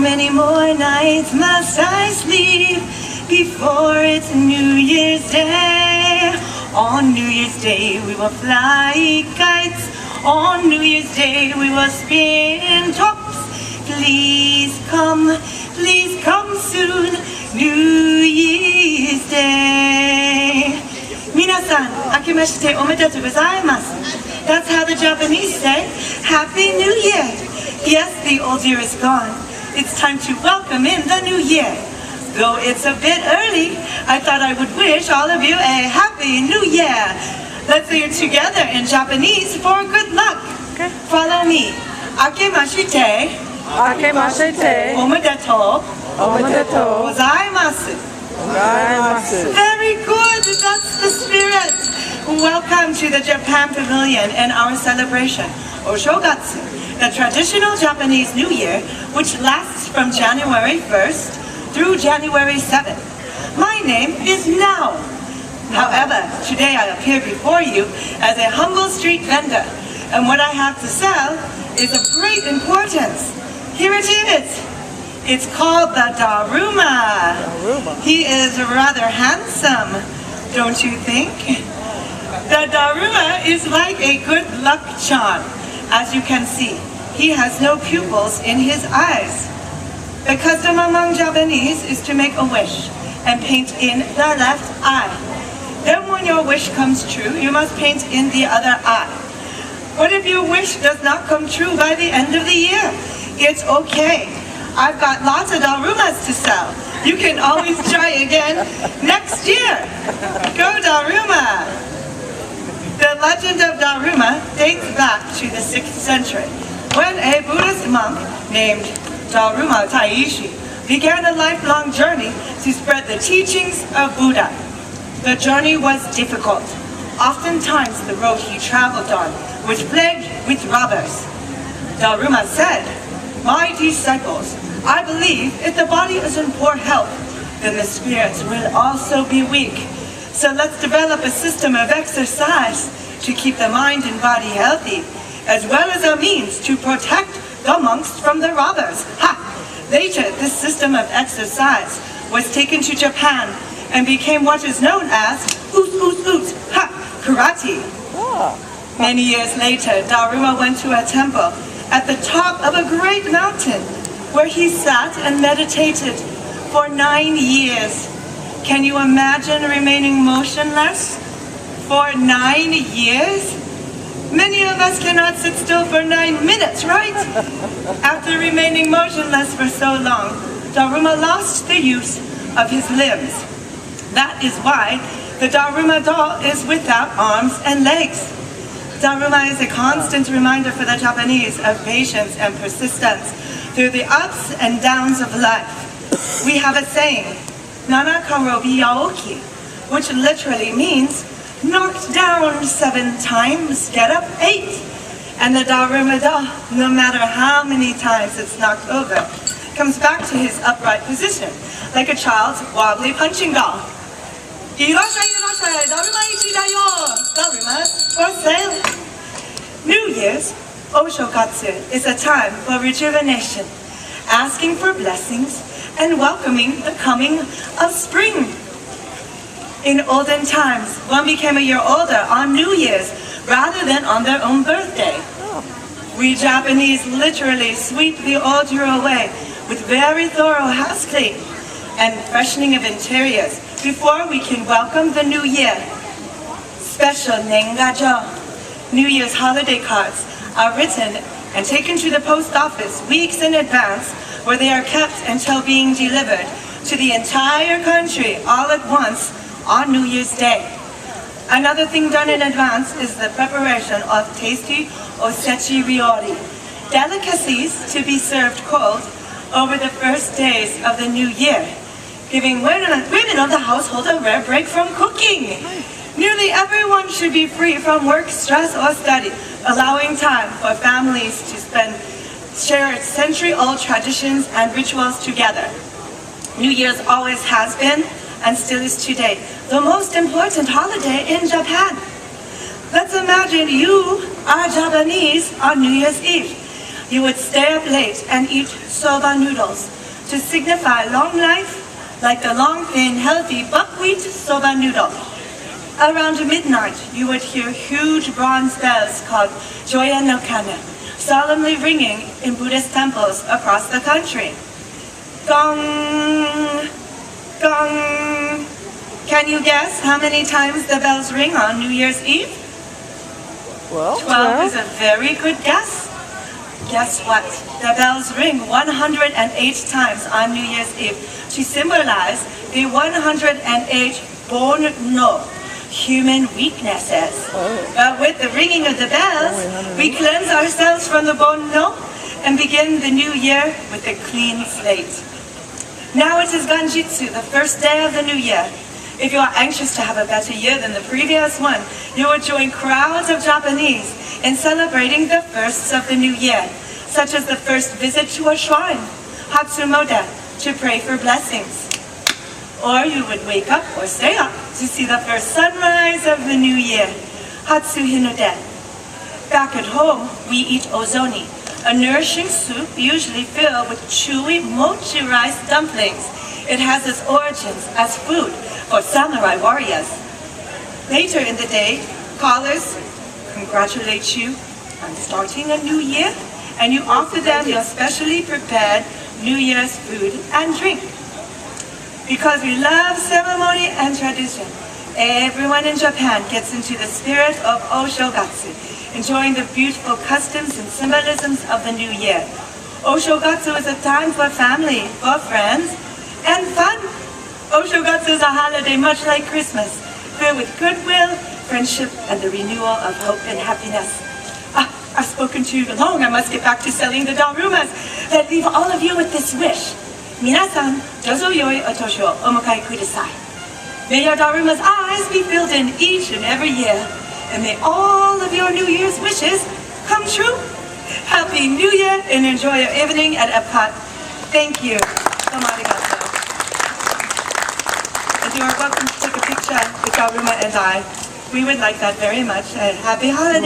many more nights must I sleep before it's New Year's Day? On New Year's Day we will fly kites. On New Year's Day we will spin tops. Please come soon, New Year's Day. 皆さん、明けましておめでとうございます。That's how the Japanese say, Happy New Year. Yes, the old year is gone. It's time to welcome in the new year. Though it's a bit early, I thought I would wish all of you a Happy New Year. Let's say it together in Japanese for good luck. Okay. Follow me. Akemashite. Akemashite. Omedetou. Omedetou. Gozaimasu. Gozaimasu. Very good. That's the spirit. Welcome to the Japan Pavilion and our celebration, Oshogatsu, the traditional Japanese New Year, which lasts from January 1st through January 7th. My name is Now. However, today I appear before you as a humble street vendor, and what I have to sell is of great importance. Here it is. It's called the Daruma. He is rather handsome, don't you think? The Daruma is like a good luck charm. As you can see, he has no pupils in his eyes. The custom among Japanese is to make a wish and paint in the left eye. Then when your wish comes true, you must paint in the other eye. What if your wish does not come true by the end of the year? It's okay. I've got lots of Darumas to sell. You can always try again next year. Go Daruma! The legend of Daruma dates back to the 6th century, when a Buddhist monk named Daruma Taishi began a lifelong journey to spread the teachings of Buddha. The journey was difficult. Oftentimes the road he traveled on was plagued with robbers. Daruma said, "My disciples, I believe if the body is in poor health, then the spirits will also be weak. So let's develop a system of exercise to keep the mind and body healthy, as well as a means to protect the monks from the robbers." Ha! Later, this system of exercise was taken to Japan and became what is known as karate. Many years later, Daruma went to a temple at the top of a great mountain where he sat and meditated for 9 years. Can you imagine remaining motionless for 9 years? Many of us cannot sit still for 9 minutes, right? After remaining motionless for so long, Daruma lost the use of his limbs. That is why the Daruma doll is without arms and legs. Daruma is a constant reminder for the Japanese of patience and persistence through the ups and downs of life. We have a saying, "Nana karobi yaoki," which literally means knocked down 7 times, get up 8. And the Daruma doll, no matter how many times it's knocked over, comes back to his upright position, like a child's wobbly punching doll. Irashai, Daruma ichi da yo! Darumas for sale! New Year's, Oshokatsu, is a time for rejuvenation, asking for blessings and welcoming the coming of spring. In olden times, one became a year older on New Year's rather than on their own birthday. We Japanese literally sweep the old year away with very thorough house cleaning and freshening of interiors before we can welcome the new year. Special nengajo, New Year's holiday cards, are written and taken to the post office weeks in advance, where they are kept until being delivered to the entire country all at once on New Year's Day. Another thing done in advance is the preparation of tasty osechi ryori, delicacies to be served cold over the first days of the new year, giving women of the household a rare break from cooking. Nearly everyone should be free from work, stress, or study, allowing time for families to share century-old traditions and rituals together. New Year's always has been, and still is today, the most important holiday in Japan. Let's imagine you are Japanese on New Year's Eve. you would stay up late and eat soba noodles to signify long life, like the long, thin, healthy buckwheat soba noodle. Around midnight, you would hear huge bronze bells called Joya no Kane, solemnly ringing in Buddhist temples across the country. Gong, gong. Can you guess how many times the bells ring on New Year's Eve? Well, 12 is a very good guess. Guess what? The bells ring 108 times on New Year's Eve to symbolize the 108 bon no, human weaknesses. But with the ringing of the bells, we cleanse ourselves from the bon no and begin the new year with a clean slate. Now it is Ganjitsu, the first day of the new year. If you are anxious to have a better year than the previous one, you will join crowds of Japanese in celebrating the firsts of the new year, such as the first visit to a shrine, Hatsumoda, to pray for blessings. Or you would wake up or stay up to see the first sunrise of the new year, Hatsuhinode. Back at home, we eat ozoni, a nourishing soup usually filled with chewy mochi rice dumplings. It has its origins as food for samurai warriors. Later in the day, callers congratulate you on starting a new year, and you offer them your specially prepared New Year's food and drink. Because we love ceremony and tradition, everyone in Japan gets into the spirit of Oshogatsu, enjoying the beautiful customs and symbolisms of the new year. Oshogatsu is a time for family, for friends, and fun. Oshogatsu is a holiday much like Christmas, filled with goodwill, friendship, and the renewal of hope and happiness. I've spoken too long. I must get back to selling the darumas. Let leave all of you with this wish. Minasan, dozo yoi otoshi o omokai kudasai. May your daruma's eyes be filled in each and every year, and may all of your New Year's wishes come true. Happy New Year, and enjoy your evening at Epcot. Thank you. Domo arigato. And you are welcome to take a picture with Daruma and I. We would like that very much. Happy holiday.